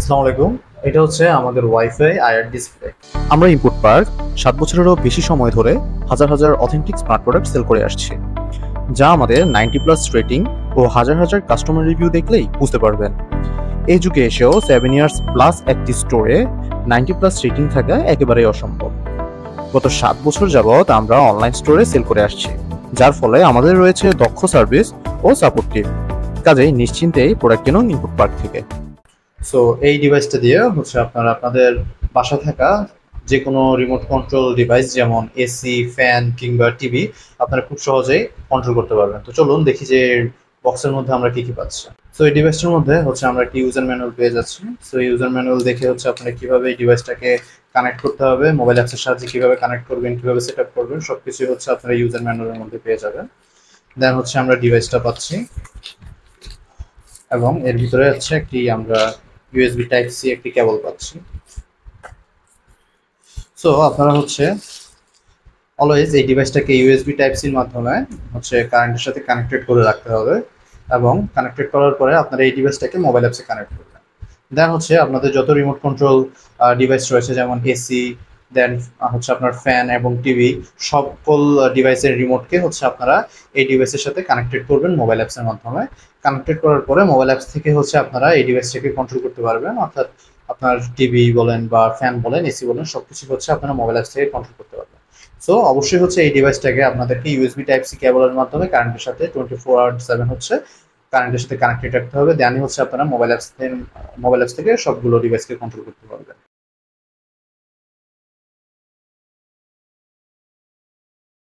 আসসালামু আলাইকুম। এটা হচ্ছে আমাদের ওয়াইফাই আইআর ডিসপ্লে। আমরা ইনপুট পার্ক 7 বছরেরও বেশি সময় ধরে হাজার হাজার অথেন্টিক স্মার্ট প্রোডাক্ট সেল করে আসছি, যা আমাদের 90+ রেটিং ও হাজার হাজার কাস্টমার রিভিউ দেখলেই বুঝতে পারবেন। এই যুগে এসেও 7 ইয়ার্স প্লাস একটি স্টোরে 90+ রেটিং থাকা একেবারেই অসম্ভব। গত 7 বছর যাবৎ আমরা অনলাইন স্টোরে সেল করে আসছি, যার ফলে আমাদের রয়েছে দক্ষ সার্ভিস ও সাপোর্ট টিম। কাজেই নিশ্চিন্তেই প্রোডাক্ট কিনুন ইনপুট পার্ক থেকে। সো এই ডিভাইসটা দিয়ে হচ্ছে আপনারা আপনাদের বাসা থাকা যে কোনো রিমোট কন্ট্রোল ডিভাইস যেমন এসি, ফ্যান কিংবা টিভি আপনারা খুব সহজেই কন্ট্রোল করতে পারবেন। তো চলুন দেখি যে বক্সের মধ্যে আমরা কি কি পাচ্ছি। সো এই ডিভাইসটার মধ্যে হচ্ছে আমরা একটি ইউজার ম্যানুয়াল পেয়ে যাচ্ছি। সো ইউজার ম্যানুয়াল দেখে হচ্ছে আপনারা কিভাবে এই ডিভাইসটাকে কানেক্ট করতে হবে, মোবাইল অ্যাপসের সাহায্যে কিভাবে কানেক্ট করবেন, কিভাবে সেট আপ করবেন, সবকিছুই হচ্ছে আপনারা ইউজার ম্যানুয়ালের মধ্যে পেয়ে যাবেন। দেন হচ্ছে আমরা ডিভাইসটা পাচ্ছি এবং এর ভিতরে হচ্ছে একটি আমরা ইউএসবি টাইপ সি একটি কেবল পাচ্ছি। সো আপনারা হচ্ছে অলওয়েজ এই ডিভাইসটাকে ইউএসবি টাইপ সির মাধ্যমে হচ্ছে কারেন্টের সাথে কানেক্টেড করে রাখতে হবে এবং কানেক্টেড করার পরে আপনারা এই ডিভাইসটাকে মোবাইল অ্যাপসে কানেক্ট করবেন। দেন হচ্ছে আপনাদের যত রিমোট কন্ট্রোল ডিভাইস রয়েছে যেমন এসি, দেন হচ্ছে আপনার ফ্যান এবং টিভি, সকল ডিভাইসের রিমোটকে হচ্ছে আপনারা এই ডিভাইসের সাথে কানেক্টেড করবেন মোবাইল অ্যাপসের মাধ্যমে। কানেক্টেড করার পরে মোবাইল অ্যাপস থেকে হচ্ছে আপনারা এই ডিভাইসটাকে কন্ট্রোল করতে পারবেন, অর্থাৎ আপনার টিভি বলেন বা ফ্যান বলেন, এসি বলেন, সবকিছু হচ্ছে আপনারা মোবাইল অ্যাপস থেকে কন্ট্রোল করতে পারবেন। সো অবশ্যই হচ্ছে এই ডিভাইসটাকে আপনাদেরকে ইউএসবি টাইপ সি কেবলের মাধ্যমে কারেন্টের সাথে 24/7 হচ্ছে কারেন্টের সাথে কানেক্টেড রাখতে হবে। দেনই হচ্ছে আপনারা মোবাইল অ্যাপস থেকে সবগুলো ডিভাইসকে কন্ট্রোল করতে পারবেন।